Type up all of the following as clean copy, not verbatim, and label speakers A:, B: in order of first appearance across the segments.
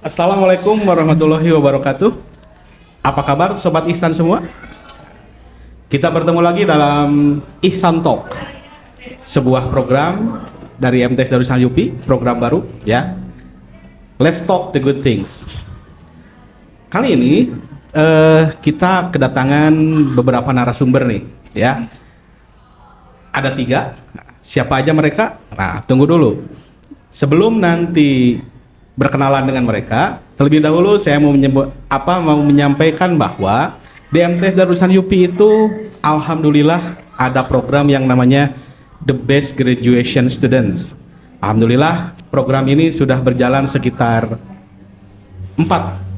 A: Assalamualaikum warahmatullahi wabarakatuh. Apa kabar Sobat Ihsan semua? Kita bertemu lagi dalam Ihsan Talk, sebuah program dari MTS Darussalam UPI, program baru ya. Let's talk the good things. Kali ini kita kedatangan beberapa narasumber nih ya. Ada 3. Siapa aja mereka? Nah, tunggu dulu. Sebelum nanti berkenalan dengan mereka, terlebih dahulu saya mau menyampaikan bahwa di MTS Darussalam UPI itu alhamdulillah ada program yang namanya The Best Graduation Students. Alhamdulillah program ini sudah berjalan sekitar 4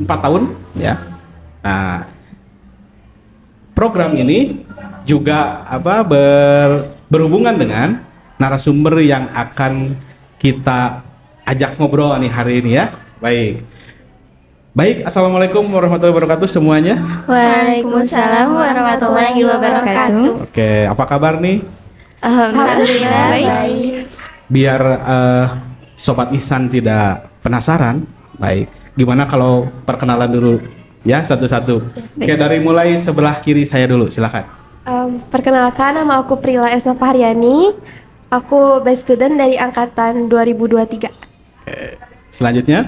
A: tahun ya. Nah, program ini juga berhubungan dengan narasumber yang akan kita ajak ngobrol nih hari ini ya. Baik, assalamualaikum warahmatullahi wabarakatuh semuanya.
B: Waalaikumsalam warahmatullahi wabarakatuh.
A: Oke, apa kabar nih?
B: Alhamdulillah baik.
A: Biar Sobat Ihsan tidak penasaran, baik. Gimana kalau perkenalan dulu ya satu-satu. Oke, dari mulai sebelah kiri saya dulu, silakan.
C: Perkenalkan, nama aku Prila Esna Fahriani. Aku best student dari angkatan 2023.
A: Oke, selanjutnya.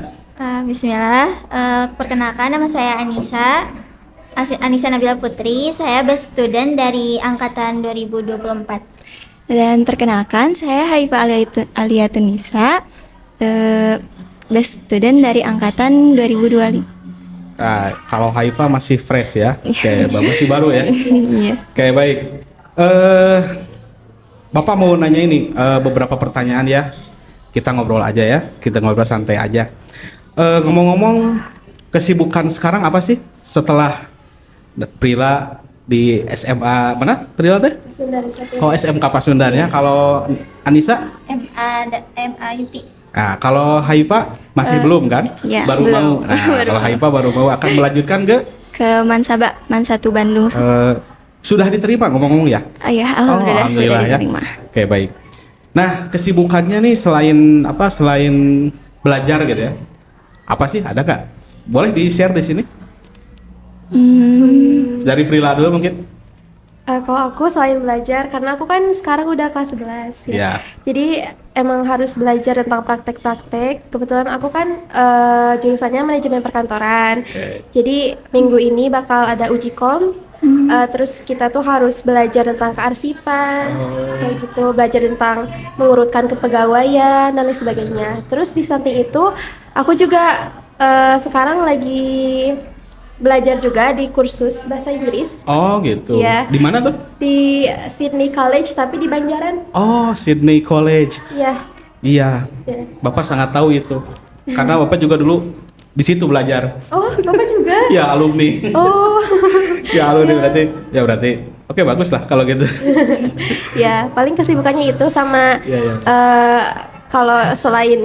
B: Bismillah. Perkenalkan, nama saya Anissa Nabila Putri. Saya best student dari angkatan 2024.
D: Dan perkenalkan, saya Haifa Aliatunisa, best student dari angkatan 2025.
A: Kalau Haifa masih fresh ya, masih baru ya.
D: Iya.
A: Oke, baik. Bapak mau nanya ini beberapa pertanyaan ya. Kita ngobrol aja ya, kita ngobrol santai aja. Ngomong-ngomong, kesibukan sekarang apa sih setelah Prila di SMA mana? Prila teh?
C: Pasundan.
A: Oh, SMK Pasundan ya. Kalau Anissa?
B: MA UPI.
A: Nah, kalau Haifa masih belum kan?
D: Ya,
A: baru
D: belum.
A: mau. Nah, kalau Haifa baru mau akan melanjutkan
D: Ke Mansaba, Mansatu Bandung.
A: sudah diterima ngomong-ngomong ya?
D: Ya, alhamdulillah sudah diterima.
A: Ya. Oke, baik. Nah, kesibukannya nih selain belajar gitu ya? Apa sih? Ada nggak? Boleh di-share di sini? Dari Prila dulu mungkin.
C: Kalau aku selain belajar, karena aku kan sekarang udah kelas 11 ya.
A: Ya.
C: Jadi emang harus belajar tentang praktek-praktek. Kebetulan aku kan jurusannya manajemen perkantoran.
A: Oke.
C: Jadi minggu ini bakal ada uji kom. Terus kita tuh harus belajar tentang kearsipan, kayak gitu, belajar tentang mengurutkan kepegawaian dan lain sebagainya. Terus di samping itu, aku juga sekarang lagi belajar juga di kursus bahasa Inggris.
A: Oh gitu.
C: Iya.
A: Di mana tuh?
C: Di Sydney College tapi di Banjaran.
A: Oh, Sydney College.
C: Iya.
A: Iya.
C: Iya.
A: Bapak sangat tahu itu. Karena Bapak juga dulu di situ belajar.
C: Oh, Bapak juga?
A: Ya, alumni.
C: Oh.
A: Ya, alumni berarti. Oke, bagus lah kalau gitu.
C: Ya, paling kesibukannya itu sama
A: Iya.
C: kalau selain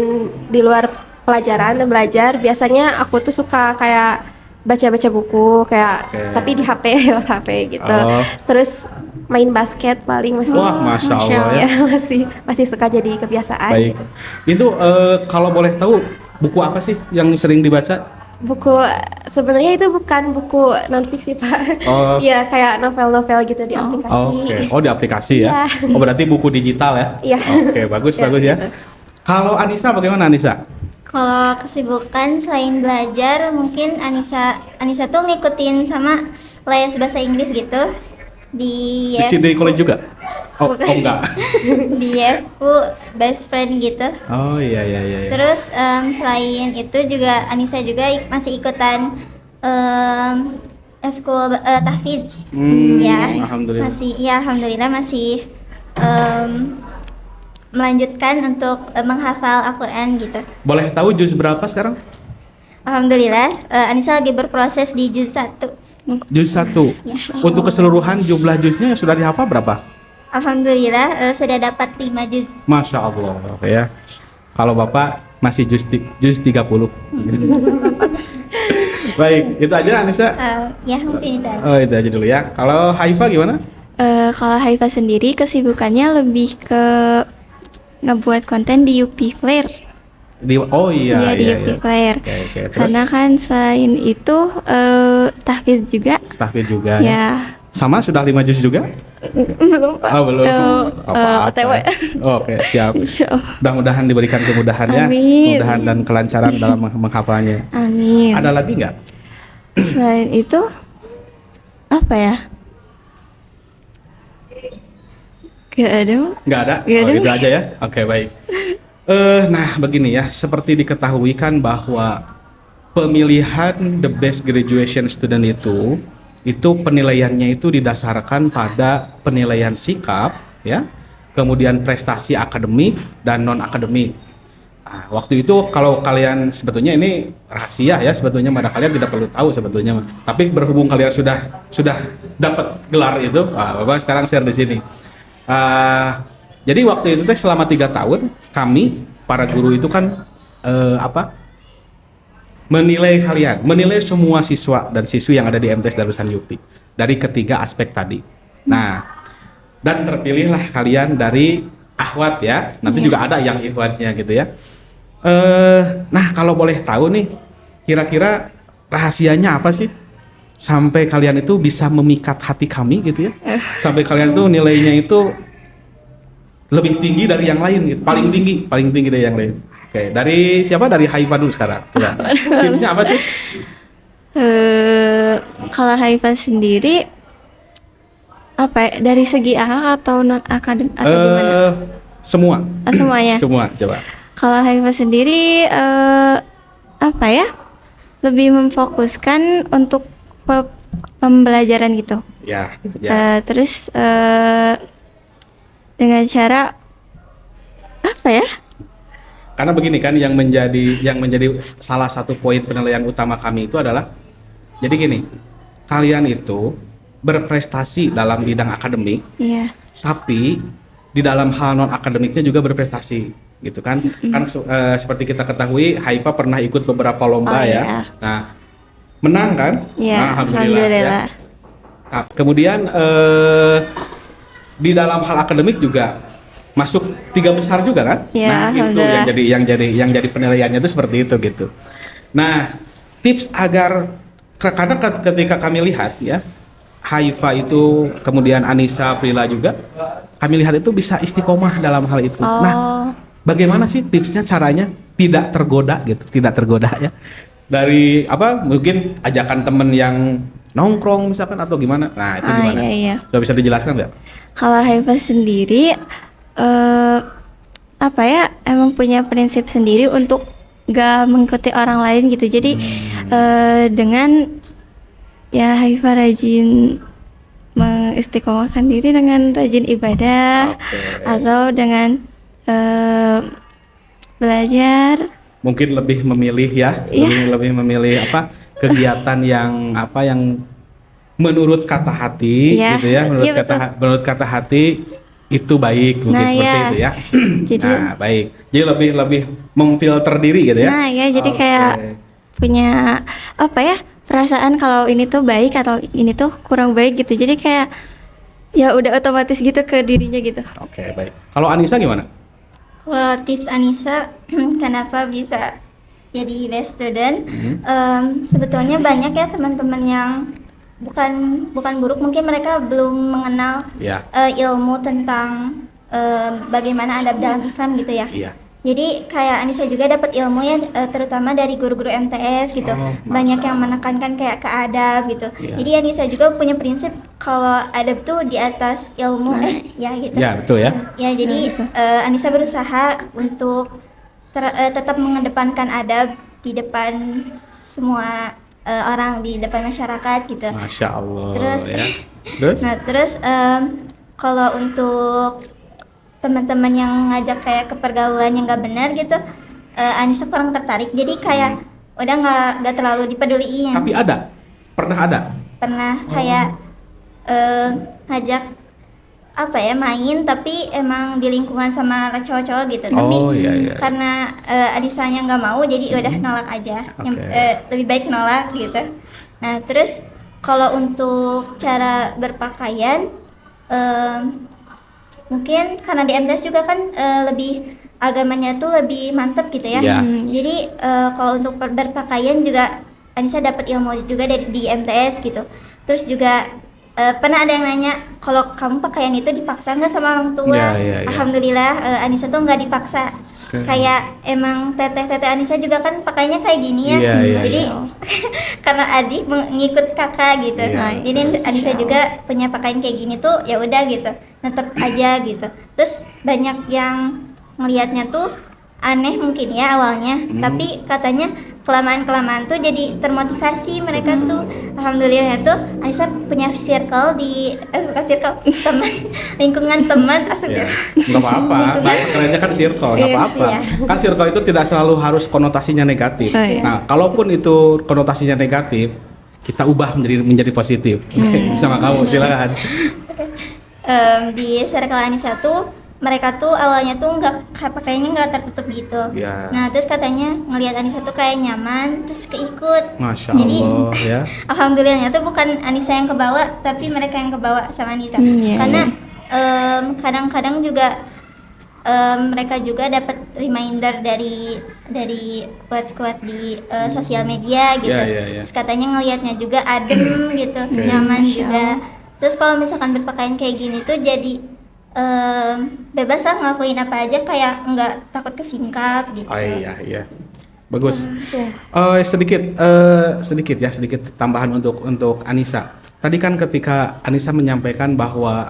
C: di luar pelajaran dan belajar, biasanya aku tuh suka kayak baca-baca buku kayak tapi di HP lewat HP gitu.
A: Oh.
C: Terus main basket paling masih.
A: Wah, Masya Allah ya.
C: Ya, masih suka jadi kebiasaan
A: Baik.
C: gitu.
A: Itu kalau boleh tahu buku apa sih yang sering dibaca?
C: Buku sebenarnya itu bukan buku non fiksi, Pak.
A: Oh.
C: Iya, kayak novel-novel gitu di aplikasi.
A: Oke. Oh, di aplikasi ya.
C: Iya.
A: Oh, berarti buku digital ya?
C: Iya.
A: Oke, bagus
C: Ya,
A: ya.
C: gitu.
A: Kalau Anissa bagaimana Anissa?
B: Kalau kesibukan selain belajar, mungkin Anissa tuh ngikutin sama les bahasa Inggris gitu di
A: Di Sydney College juga? Oh,
B: Bukan.
A: enggak.
B: di YFU best friend gitu.
A: Oh iya.
B: Terus selain itu juga Anissa juga masih ikutan eskul tahfidz. Ya.
A: Alhamdulillah.
B: Alhamdulillah masih melanjutkan untuk menghafal Al-Quran gitu.
A: Boleh tahu juz berapa sekarang?
B: Alhamdulillah Anissa lagi berproses di juz 1.
A: Juz 1.
B: Ya.
A: Untuk keseluruhan jumlah juznya sudah dihafal berapa?
B: Alhamdulillah sudah dapat 5 juz.
A: Masya Allah ya. Kalau Bapak masih juz 30. Baik, itu aja Anissa.
B: Ya mungkin itu aja.
A: Oh, itu aja dulu ya. Kalau Haifa gimana?
D: Kalau Haifa sendiri kesibukannya lebih ke ngebuat konten di UP Flare.
A: Oh iya,
D: di
A: iya,
D: UP
A: iya.
D: Claire.
A: Oke, terus?
D: Karena kan selain itu tahfiz juga.
A: Tahfidz juga.
D: Ya,
A: Sama sudah 5 juz juga?
D: belum Pak.
A: Oh, belum. Apa-apa.
D: OTW.
A: Oke, siap.
D: Insya Allah.
A: Mudah-mudahan diberikan kemudahan ya,
D: Amin.
A: kemudahan dan kelancaran dalam menghafalnya.
D: Amin.
A: Ada lagi nggak?
D: Selain itu apa ya? Gak ada.
A: Nggak ada?
D: Nggak
A: Oh,
D: ada.
A: itu aja ya. Oke, baik. Nah, begini ya, seperti diketahui kan bahwa pemilihan the best graduation student itu penilaiannya itu didasarkan pada penilaian sikap, ya, kemudian prestasi akademik dan non akademik. Nah, waktu itu kalau kalian sebetulnya ini rahasia ya, sebetulnya pada kalian tidak perlu tahu sebetulnya. Tapi berhubung kalian sudah dapat gelar itu, Bapak sekarang share di sini. Jadi waktu itu teh selama 3 tahun kami para guru itu kan menilai kalian, menilai semua siswa dan siswi yang ada di MTs Darussan UPI dari ketiga aspek tadi. Nah, dan terpilihlah kalian dari Ahwat ya. Nanti juga ada yang Ikhwatnya gitu ya. Nah, kalau boleh tahu nih, kira-kira rahasianya apa sih sampai kalian itu bisa memikat hati kami gitu ya? Sampai kalian tuh nilainya itu lebih tinggi dari yang lain gitu, paling tinggi dari yang lain. Oke, dari siapa? Dari Haifa dulu sekarang. Coba. Tipsnya apa sih?
D: Kalau Haifa sendiri apa ya, dari segi akak atau non akademik atau gimana?
A: Semua.
D: Semuanya.
A: Semua, coba.
D: Kalau Haifa sendiri apa ya? Lebih memfokuskan untuk pembelajaran gitu.
A: Ya, ya.
D: Terus dengan cara apa ya?
A: Karena begini kan yang menjadi salah satu poin penilaian utama kami itu adalah jadi gini, kalian itu berprestasi dalam bidang akademik,
D: Iya.
A: tapi di dalam hal non akademiknya juga berprestasi gitu kan. Kan seperti kita ketahui Haifa pernah ikut beberapa lomba
D: Oh,
A: ya.
D: iya.
A: Nah, menang kan?
D: Iya,
A: Nah,
D: alhamdulillah.
A: ya. Nah, kemudian di dalam hal akademik juga masuk 3 besar juga kan?
D: Ya,
A: Nah, itu
D: alhamdulillah.
A: yang jadi penilaiannya itu seperti itu gitu. Nah, tips agar karena ketika kami lihat ya, Haifa itu kemudian Anissa, Prila juga, kami lihat itu bisa istiqomah dalam hal itu.
D: Oh.
A: Nah, bagaimana sih tipsnya caranya tidak tergoda gitu, tidak tergoda ya? Dari apa? Mungkin ajakan temen yang nongkrong misalkan atau gimana? Nah, itu gimana?
D: Iya.
A: Gak bisa dijelaskan nggak?
D: Kalau Haifa sendiri apa ya, emang punya prinsip sendiri untuk gak mengikuti orang lain gitu. Jadi dengan ya Haifa rajin mengistiqomahkan diri dengan rajin ibadah.
A: Oke.
D: Atau dengan belajar.
A: Mungkin lebih memilih ya,
D: Iya.
A: lebih memilih apa kegiatan yang menurut kata hati
D: Iya.
A: gitu ya,
D: Iya, betul.
A: menurut kata hati itu baik mungkin
D: Nah,
A: seperti
D: ya.
A: itu ya.
D: Jadi-
A: nah, baik. Jadi lebih memfilter diri gitu ya.
D: Nah ya, jadi
A: Oke.
D: kayak punya apa ya, perasaan kalau ini tuh baik atau ini tuh kurang baik gitu. Jadi kayak ya udah otomatis gitu ke dirinya gitu.
A: Oke, baik. Kalau Anissa gimana?
B: Kalau tips Anissa kenapa bisa jadi best student, sebetulnya banyak ya teman-teman yang bukan buruk, mungkin mereka belum mengenal
A: Ya.
B: ilmu tentang bagaimana adab dalam Islam gitu ya.
A: Iya.
B: Jadi kayak Anissa juga dapat ilmu ya, terutama dari guru-guru MTS gitu.
A: Oh,
B: Banyak yang menekankan kayak ke adab gitu.
A: Iya.
B: Jadi Anissa juga punya prinsip kalau adab tuh di atas ilmu ya gitu.
A: Ya, betul ya.
B: Ya, jadi Anissa berusaha untuk tetap mengedepankan adab di depan semua orang, di depan masyarakat gitu.
A: Masya Allah.
B: Terus,
A: ya. Terus?
B: Nah, terus kalau untuk teman-teman yang ngajak kayak ke pergaulan yang nggak benar gitu, Anissa kurang tertarik. Jadi kayak udah nggak terlalu dipeduliin.
A: Tapi pernah ada.
B: Pernah kayak ngajak apa ya, main tapi emang di lingkungan sama cowok-cowok gitu. Tapi
A: Oh, iya, iya.
B: karena Anissanya nggak mau, jadi udah nolak aja.
A: Oke.
B: Lebih baik nolak gitu. Nah, terus kalau untuk cara berpakaian, mungkin karena di MTS juga kan lebih agamanya tuh lebih mantep gitu ya.
A: Iya.
B: Jadi kalau untuk berpakaian juga Anissa dapat ilmu juga dari di MTS gitu. Terus juga pernah ada yang nanya kalau kamu pakaian itu dipaksa nggak sama orang tua?
A: Iya, iya, iya.
B: Alhamdulillah Anissa tuh nggak dipaksa.
A: Oke.
B: Kayak emang teteh-teteh Anissa juga kan pakainya kayak gini ya.
A: Iya, iya,
B: Jadi karena adik mengikut kakak gitu.
A: Iya.
B: Jadi Anissa juga punya pakaian kayak gini tuh ya udah gitu. Tetap aja gitu. Terus banyak yang ngelihatnya tuh aneh mungkin ya awalnya, tapi katanya kelamaan tuh jadi termotivasi mereka tuh. Alhamdulillah tuh Anissa punya circle di bukan circle teman, lingkungan teman
A: Ya, nggak apa-apa. Bahasa kerennya kan circle, nggak apa-apa.
B: Iya.
A: Kan circle itu tidak selalu harus konotasinya negatif.
D: Oh, iya.
A: Nah, kalaupun itu konotasinya negatif, kita ubah menjadi positif. Sama kamu, silakan.
B: Di circle Anissa tuh mereka tuh awalnya tuh pakaiannya nggak tertutup gitu.
A: Ya.
B: Nah terus katanya ngelihat Anissa tuh kayak nyaman, terus keikut.
A: Masya
B: Jadi
A: Allah ya.
B: alhamdulillahnya tuh bukan Anissa yang kebawa, tapi mereka yang kebawa sama Anissa.
D: Iya,
B: Karena kadang-kadang juga mereka juga dapat reminder dari quotes-quotes di sosial media gitu.
A: Iya, iya, iya.
B: Terus katanya ngelihatnya juga adem gitu, nyaman
D: Masya
B: juga. Terus kalau misalkan berpakaian kayak gini tuh jadi bebas lah ngelakuin apa aja, kayak nggak takut kesingkap gitu.
A: Oh iya. Bagus.
C: Ya.
A: Sedikit tambahan untuk Anissa. Tadi kan ketika Anissa menyampaikan bahwa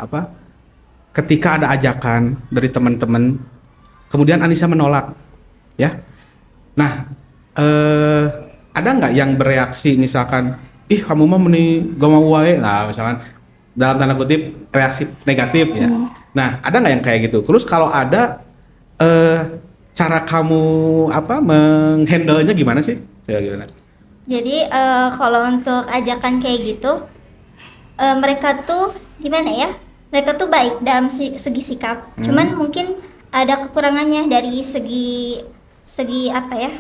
A: ketika ada ajakan dari teman-teman, kemudian Anissa menolak, ya. Nah, ada nggak yang bereaksi misalkan, ih kamu mah gak mau wae, nah misalkan dalam tanda kutip reaksi negatif ya. Nah, ada nggak yang kayak gitu? Terus kalau ada, cara kamu menghandle-nya gimana sih? Ya, gimana?
B: Jadi kalau untuk ajakan kayak gitu, mereka tuh gimana ya? Mereka tuh baik dalam segi sikap. Cuman mungkin ada kekurangannya dari segi apa ya?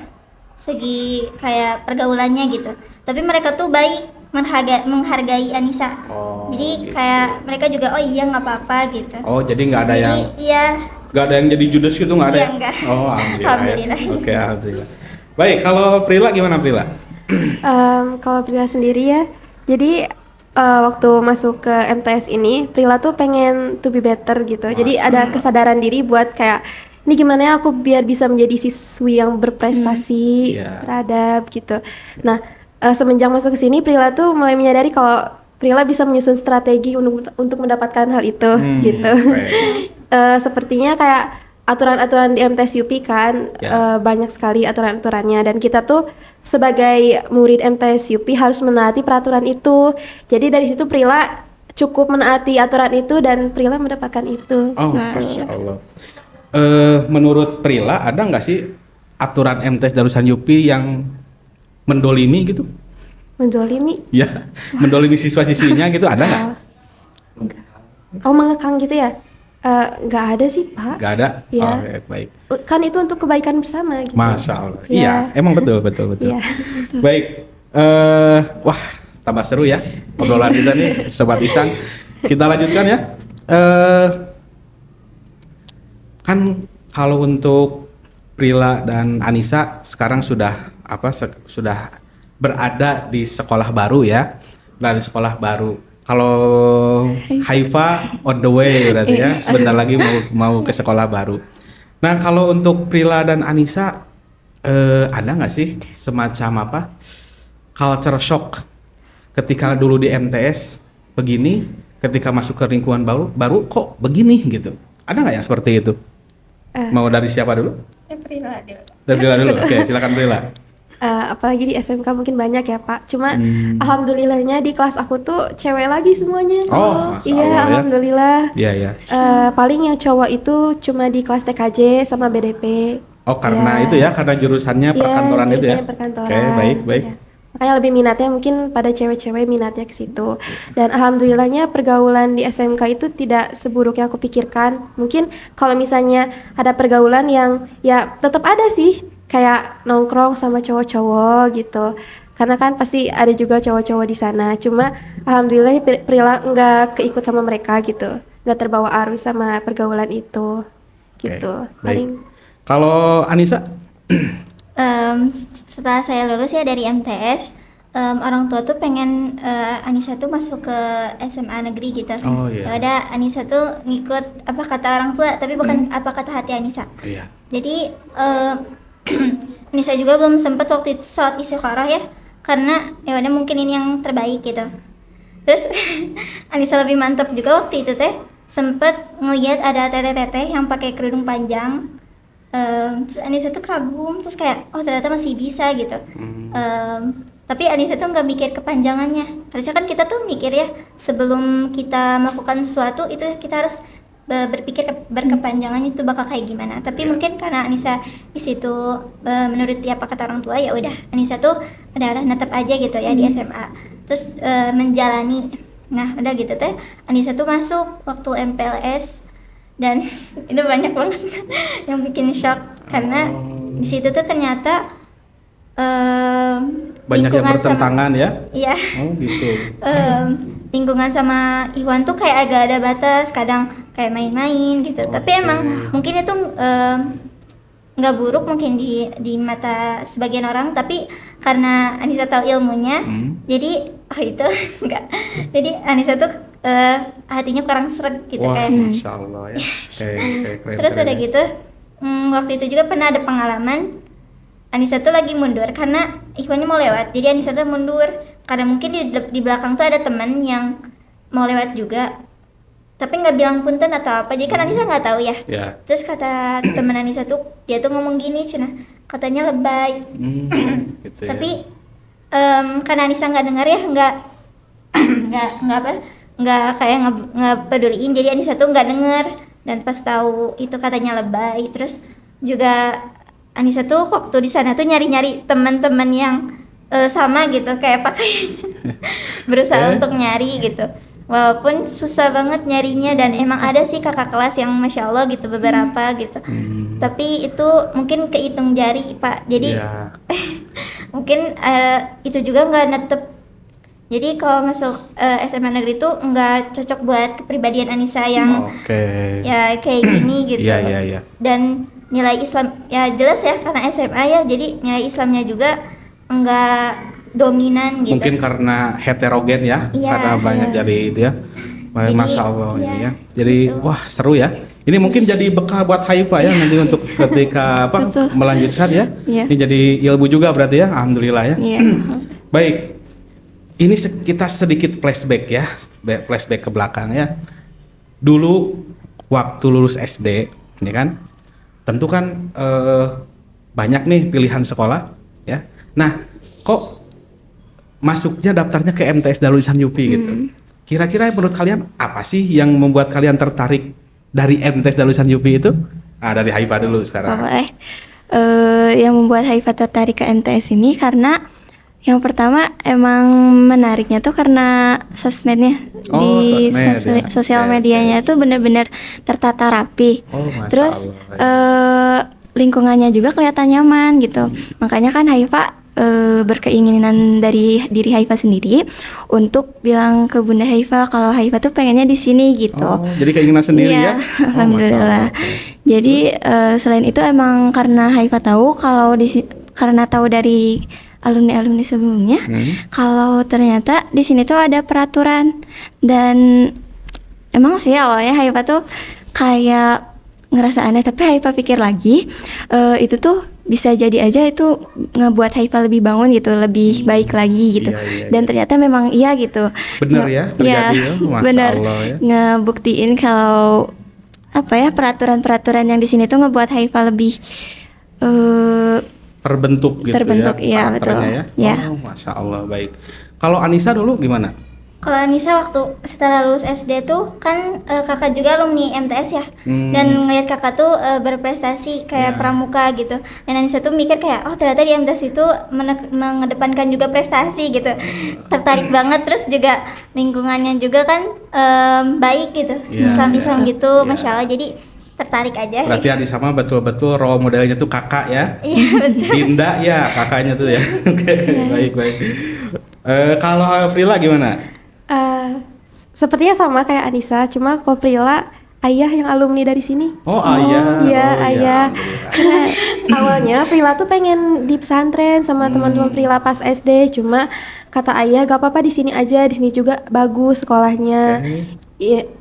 B: Segi kayak pergaulannya gitu. Tapi mereka tuh baik, menghargai Anissa.
A: Oh,
B: Jadi
A: gitu.
B: kayak mereka juga oh iya nggak apa-apa gitu.
A: Oh, jadi nggak ada
B: Jadi
A: yang
B: iya.
A: nggak ada yang jadi judes gitu, nggak ada?
B: Iya,
A: ya?
B: nggak.
A: Oh, alhamdulillah.
B: Alhamdulillah.
A: Ya. Oke, alhamdulillah. Baik, kalau Prila gimana Prila?
C: Kalau Prila sendiri ya, jadi waktu masuk ke MTS ini, Prila tuh pengen to be better gitu. Jadi ada kesadaran diri buat kayak ini gimana ya aku biar bisa menjadi siswi yang berprestasi,
A: Iya.
C: beradab gitu. Nah, semenjak masuk ke sini, Prila tuh mulai menyadari kalau Prila bisa menyusun strategi untuk mendapatkan hal itu gitu.
A: Baik.
C: Sepertinya kayak aturan-aturan di MTS UP kan
A: Ya.
C: banyak sekali aturan-aturannya, dan kita tuh sebagai murid MTS UP harus menaati peraturan itu. Jadi dari situ Prila cukup menaati aturan itu dan Prila mendapatkan itu.
A: Oh, Masya Allah. Menurut Prila ada nggak sih aturan MTS Darussan Yupi yang mendolimi gitu?
C: Menzolimi.
A: Ya, mendolimi siswa-siswinya gitu, ada nggak?
C: Oh, mengekang gitu ya? Nggak ada sih, Pak.
A: Nggak ada?
C: Iya.
A: Oh, baik.
C: Kan itu untuk kebaikan bersama gitu.
A: Masya Allah.
C: Iya.
A: Iya, emang betul.
C: Iya.
A: Baik. Wah, tambah seru ya obrolan kita nih, Sobat Ihsan. Kita lanjutkan ya. Kan kalau untuk Prila dan Anissa sekarang sudah sudah berada di sekolah baru ya. Di sekolah baru. Kalau Haifa on the way berarti ya, sebentar lagi mau ke sekolah baru. Nah, kalau untuk Prila dan Anissa ada nggak sih semacam culture shock ketika dulu di MTS begini, ketika masuk ke lingkungan baru kok begini gitu? Ada nggak yang seperti itu? Mau dari siapa dulu? Dari Prila dulu. Oke, silakan Prila.
C: Apalagi di SMK mungkin banyak ya, Pak. Cuma alhamdulillahnya di kelas aku tuh cewek lagi semuanya.
A: Oh, Masya
C: iya,
A: Allah, ya.
C: alhamdulillah.
A: Iya, iya.
C: Paling yang cowok itu cuma di kelas TKJ sama BDP.
A: Oh, karena
C: Iya.
A: itu ya, karena jurusannya perkantoran itu ya.
C: jurusannya perkantoran.
A: Oke, baik.
C: Iya. Makanya lebih minatnya mungkin pada cewek-cewek minatnya ke situ. Dan alhamdulillahnya pergaulan di SMK itu tidak seburuk yang aku pikirkan. Mungkin kalau misalnya ada pergaulan yang ya tetap ada sih, kayak nongkrong sama cowok-cowok gitu. Karena kan pasti ada juga cowok-cowok di sana. Cuma alhamdulillah Prila nggak keikut sama mereka gitu. Nggak terbawa arus sama pergaulan itu. Gitu.
A: Oke, baik.
C: Paling
A: Kalau Anissa?
B: Setelah saya lulus ya dari MTS, orang tua tuh pengen Anissa tuh masuk ke SMA negeri gitu.
A: Oh, iya.
B: Ya udah, Anissa tuh ngikut apa kata orang tua, tapi bukan apa kata hati Anissa.
A: Iya.
B: Jadi Anissa juga belum sempet waktu itu sholat istikharah ya, karena ya udah mungkin ini yang terbaik gitu. Terus Anissa lebih mantap juga waktu itu teh, sempet ngelihat ada teteh-teteh yang pakai kerudung panjang. Terus Anissa tuh kagum, terus kayak oh ternyata masih bisa gitu. Tapi Anissa tuh nggak mikir kepanjangannya. Harusnya kan kita tuh mikir ya, sebelum kita melakukan sesuatu itu kita harus berpikir berkepanjangan itu bakal kayak gimana. Tapi mungkin karena Anissa di situ menuruti apa kata orang tua, ya udah Anissa tuh udah netep aja gitu ya di SMA. Terus menjalani. Nah udah gitu teh Anissa tuh masuk waktu MPLS, dan itu banyak banget yang bikin shock karena di situ tuh ternyata
A: Banyak yang bertentangan ya?
B: Iya.
A: Oh gitu.
B: Lingkungan sama Iwan tuh kayak agak ada batas, kadang kayak main-main gitu. Tapi emang mungkin itu nggak buruk mungkin di mata sebagian orang, tapi karena Anissa tahu ilmunya, jadi itu enggak. Jadi Anissa tuh hatinya kurang sreg gitu.
A: Wah,
B: kayak.
A: Masya Allah ya. Keren,
B: Terus
A: keren
B: udah
A: ya.
B: gitu, waktu itu juga pernah ada pengalaman Anissa tuh lagi mundur karena Ikhwannya mau lewat, jadi Anissa tuh mundur karena mungkin di belakang tuh ada teman yang mau lewat juga, tapi nggak bilang punten atau apa, jadi kan Anissa nggak tahu ya.
A: Ya.
B: Terus kata teman Anissa tuh, dia tuh ngomong gini, cina katanya lebay.
A: Gitu ya.
B: Tapi karena Anissa nggak dengar ya, nggak kayak nggak peduliin, jadi Anissa tuh nggak denger, dan pas tahu itu katanya lebay. Terus juga Anissa tuh waktu di sana tuh nyari-nyari teman-teman yang sama gitu kayak pakaiannya, berusaha untuk nyari gitu, walaupun susah banget nyarinya, dan emang ada sih kakak kelas yang Masya Allah gitu beberapa gitu, tapi itu mungkin kehitung jari Pak, jadi
A: Ya.
B: mungkin itu juga nggak netep. Jadi kalau masuk SMA negeri tuh nggak cocok buat kepribadian Anissa yang
A: Oke.
B: ya kayak gini gitu.
A: Iya.
B: Dan nilai Islam ya jelas ya karena SMA ya, jadi nilai Islamnya juga nggak dominan gitu.
A: Mungkin karena heterogen ya,
B: Iya,
A: karena banyak
B: iya.
A: jadi itu ya.
B: Jadi,
A: Masya Allah ini
B: iya,
A: ya. Jadi
B: gitu.
A: wah seru ya. Ini mungkin jadi bekal buat Haifa ya nanti untuk ketika apa
D: Betul.
A: melanjutkan ya.
D: Iya.
A: Ini jadi ilmu juga berarti ya. Alhamdulillah ya.
D: Iya.
A: Baik. Ini kita sedikit flashback ya, flashback ke belakang ya. Dulu waktu lulus SD, ya kan, tentu kan banyak nih pilihan sekolah, ya. Nah, kok masuknya daftarnya ke MTS Darul Ihsan Yupi gitu? Kira-kira menurut kalian apa sih yang membuat kalian tertarik dari MTS Darul Ihsan Yupi itu? Dari Haifa dulu sekarang.
D: Boleh. Yang membuat Haifa tertarik ke MTS ini karena yang pertama emang menariknya tuh karena sosmednya.
A: Oh,
D: di
A: sosmed ya.
D: sosial
A: Oke,
D: medianya tuh bener-bener tertata rapi.
A: Oh, Masya
D: Terus
A: Allah.
D: lingkungannya juga kelihatan nyaman gitu. Makanya kan Haifa berkeinginan dari diri Haifa sendiri untuk bilang ke Bunda Haifa kalau Haifa tuh pengennya di sini gitu.
A: Oh, jadi keinginan sendiri
D: Iya,
A: ya? Oh,
D: alhamdulillah.
A: Masya Allah.
D: Jadi selain itu emang karena Haifa tahu kalau karena tahu dari alumni-alumni sebelumnya, kalau ternyata di sini tuh ada peraturan, dan emang sih awalnya Haifa tuh kayak ngerasa aneh, tapi Haifa pikir lagi itu tuh bisa jadi aja itu ngebuat Haifa lebih bangun gitu, lebih baik lagi gitu.
A: Iya.
D: Dan ternyata memang iya gitu.
A: Bener ya, terjadi ya? Masya
D: Bener.
A: Allah ya.
D: Ngebuktiin kalau apa ya, peraturan-peraturan yang di sini tuh ngebuat Haifa lebih
A: terbentuk gitu
D: terbentuk,
A: ya,
D: iya, betul.
A: karakternya
D: Ya.
A: Oh, Masya Allah, baik. Kalau Anissa dulu gimana?
B: Kalau Anissa waktu setelah lulus SD tuh kan kakak juga alumni MTS ya, dan ngeliat kakak tuh berprestasi kayak pramuka gitu, dan Anissa tuh mikir kayak oh ternyata di MTS itu mengedepankan juga prestasi gitu, tertarik banget. Terus juga lingkungannya juga kan baik gitu,
A: Iya,
B: Islam
A: iya.
B: gitu,
A: Iya.
B: Masya Allah, jadi tertarik aja.
A: Berarti Anissa mah betul-betul role modelnya tuh kakak ya?
B: Iya betul.
A: Dinda ya kakaknya tuh ya. Oke, baik. Kalau Frila gimana?
C: Sepertinya sama kayak Anissa, cuma kalau Prila ayah yang alumni dari sini.
A: Oh, ayah.
C: Iya,
A: Oh,
C: ayah. Karena awalnya Prila tuh pengen di pesantren sama teman-teman Prila pas SD, cuma kata ayah gak apa-apa di sini aja, di sini juga bagus sekolahnya.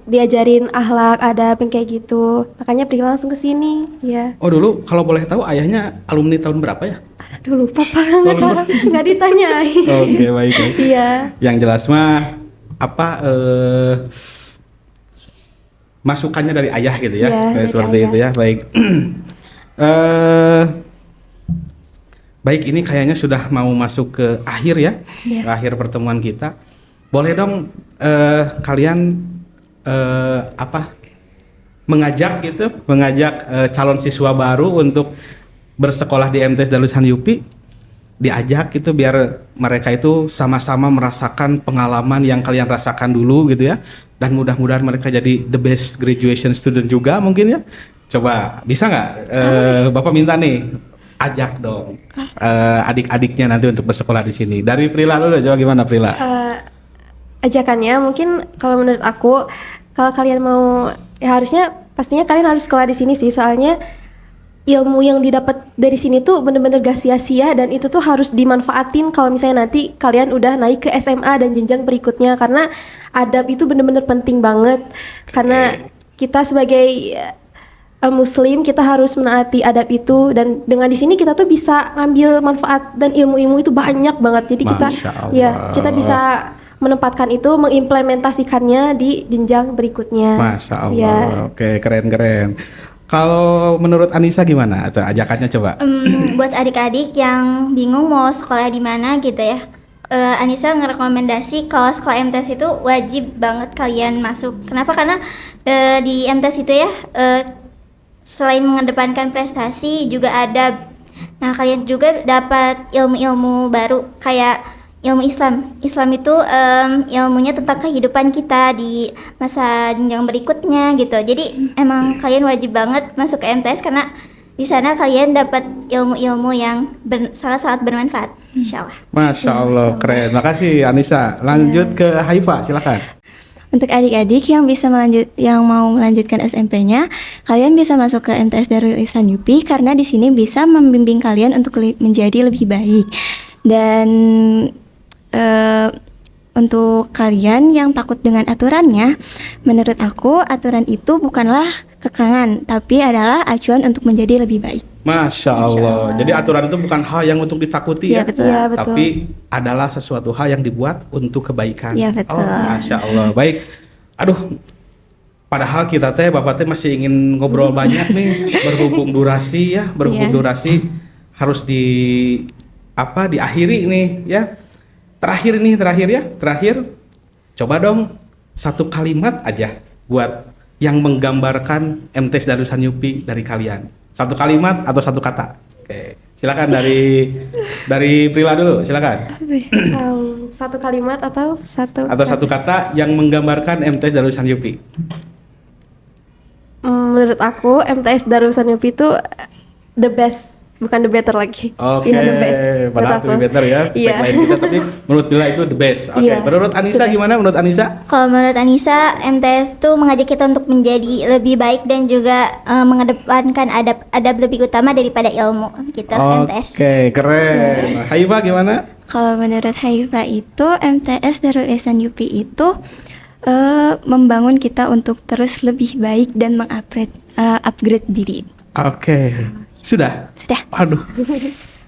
C: Diajarin akhlak, adab yang kayak gitu. Makanya Prila langsung ke sini. Ya.
A: Oh, dulu kalau boleh tahu ayahnya alumni tahun berapa ya?
C: Aduh lupa banget, nggak ditanyain.
A: Oke, baik.
C: Iya.
A: Yang jelas mah apa masukannya dari ayah gitu ya,
C: Iya, dari
A: seperti
C: ayah.
A: itu ya. Baik. Baik, ini kayaknya sudah mau masuk ke akhir ya,
C: Iya.
A: ke akhir pertemuan kita. Boleh dong kalian mengajak calon siswa baru untuk bersekolah di MTS Darul Ihsan UPI, diajak gitu biar mereka itu sama-sama merasakan pengalaman yang kalian rasakan dulu gitu ya, dan mudah-mudahan mereka jadi the best graduation student juga mungkin ya. Coba bisa nggak Bapak minta nih, ajak dong adik-adiknya nanti untuk bersekolah di sini. Dari Prila dulu, coba gimana Prila?
C: Ajakannya mungkin kalau menurut aku, kalau kalian mau, ya harusnya pastinya kalian harus sekolah di sini sih, soalnya ilmu yang didapat dari sini tuh bener-bener gak sia-sia, dan itu tuh harus dimanfaatin kalau misalnya nanti kalian udah naik ke SMA dan jenjang berikutnya, karena adab itu bener-bener penting banget. Karena kita sebagai muslim, kita harus menaati adab itu, dan dengan di sini kita tuh bisa ngambil manfaat dan ilmu-ilmu itu banyak banget. Jadi kita
A: Masya Allah.
C: ya kita bisa menempatkan itu, mengimplementasikannya di jenjang berikutnya.
A: Masya Allah.
C: Ya.
A: Oke, keren. Kalau menurut Anissa gimana? Ajakannya coba.
B: Buat adik-adik yang bingung mau sekolah di mana gitu ya, Anissa ngerekomendasi kalau sekolah MTS itu wajib banget kalian masuk. Kenapa? Karena di MTS itu ya selain mengedepankan prestasi juga adab. Nah, kalian juga dapat ilmu-ilmu baru kayak ilmu Islam. Islam itu ilmunya tentang kehidupan kita di masa jenjang berikutnya gitu. Jadi emang kalian wajib banget masuk ke MTS karena di sana kalian dapat ilmu-ilmu yang sangat-sangat bermanfaat. Insyaallah.
A: Masya Allah, keren. Makasih Anissa. Lanjut ke Haifa, silakan.
D: Untuk adik-adik yang mau melanjutkan SMP-nya, kalian bisa masuk ke MTS Darul Ihsan UPI karena di sini bisa membimbing kalian untuk menjadi lebih baik. Dan untuk kalian yang takut dengan aturannya, menurut aku aturan itu bukanlah kekangan, tapi adalah acuan untuk menjadi lebih baik.
A: Masya Allah. Jadi aturan itu bukan hal yang untuk ditakuti
D: Iya,
A: ya,
D: betul.
C: Iya, betul.
A: tapi adalah sesuatu hal yang dibuat untuk kebaikan.
D: Iya, betul.
A: Oh, Masya Allah. Baik. Aduh, padahal kita Bapak masih ingin ngobrol banyak nih. Berhubung durasi
D: Iya.
A: durasi harus diakhiri nih ya. Terakhir, coba dong satu kalimat aja buat yang menggambarkan MTS Darul Ihsan UPI dari kalian. Satu kalimat atau satu kata. Oke, silakan dari Prila dulu, silakan.
C: Satu kalimat atau satu
A: Satu kata yang menggambarkan MTS Darul Ihsan UPI.
C: Menurut aku MTS Darul Ihsan UPI itu the best, bukan the better lagi.
A: Oke,
C: Iya, the best.
A: padahal
C: menurut
A: to be better ya,
C: Iya.
A: tagline kita, tapi menurut Prila itu the best. Oke,
C: Iya,
A: menurut Anissa
C: the best.
A: gimana? Menurut Anissa?
B: Kalau menurut Anissa, MTS tuh mengajak kita untuk menjadi lebih baik dan juga mengedepankan adab lebih utama daripada ilmu gitu. MTS.
A: Oke, keren. Haifa gimana?
D: Kalau menurut Haifa itu MTS Darul Ihsan UPI itu membangun kita untuk terus lebih baik dan upgrade diri.
A: Oke, sudah. Aduh,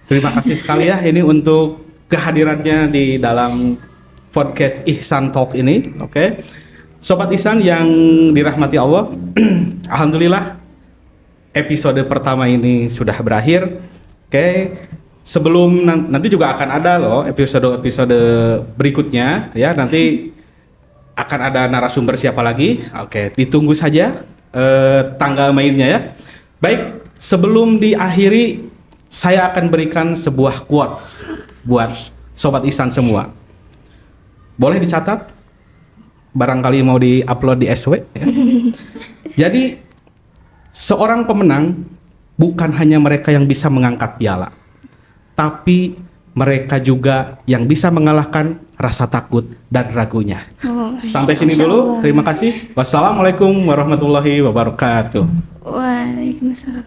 A: terima kasih sekali ya ini untuk kehadirannya di dalam podcast Ihsan Talk ini. Oke, Sobat Ihsan yang dirahmati Allah, alhamdulillah episode pertama ini sudah berakhir. Oke, sebelum nanti juga akan ada loh episode berikutnya ya, nanti akan ada narasumber siapa lagi. Oke, ditunggu saja tanggal mainnya ya. Baik, sebelum diakhiri saya akan berikan sebuah quotes buat Sobat Ihsan semua. Boleh dicatat, barangkali mau di-upload di SW ya. Jadi seorang pemenang bukan hanya mereka yang bisa mengangkat piala, tapi mereka juga yang bisa mengalahkan rasa takut dan ragunya.
D: Oh,
A: Sampai sini
D: Masya
A: dulu.
D: Allah.
A: Terima kasih. Wassalamualaikum warahmatullahi wabarakatuh.
D: Waalaikumsalam.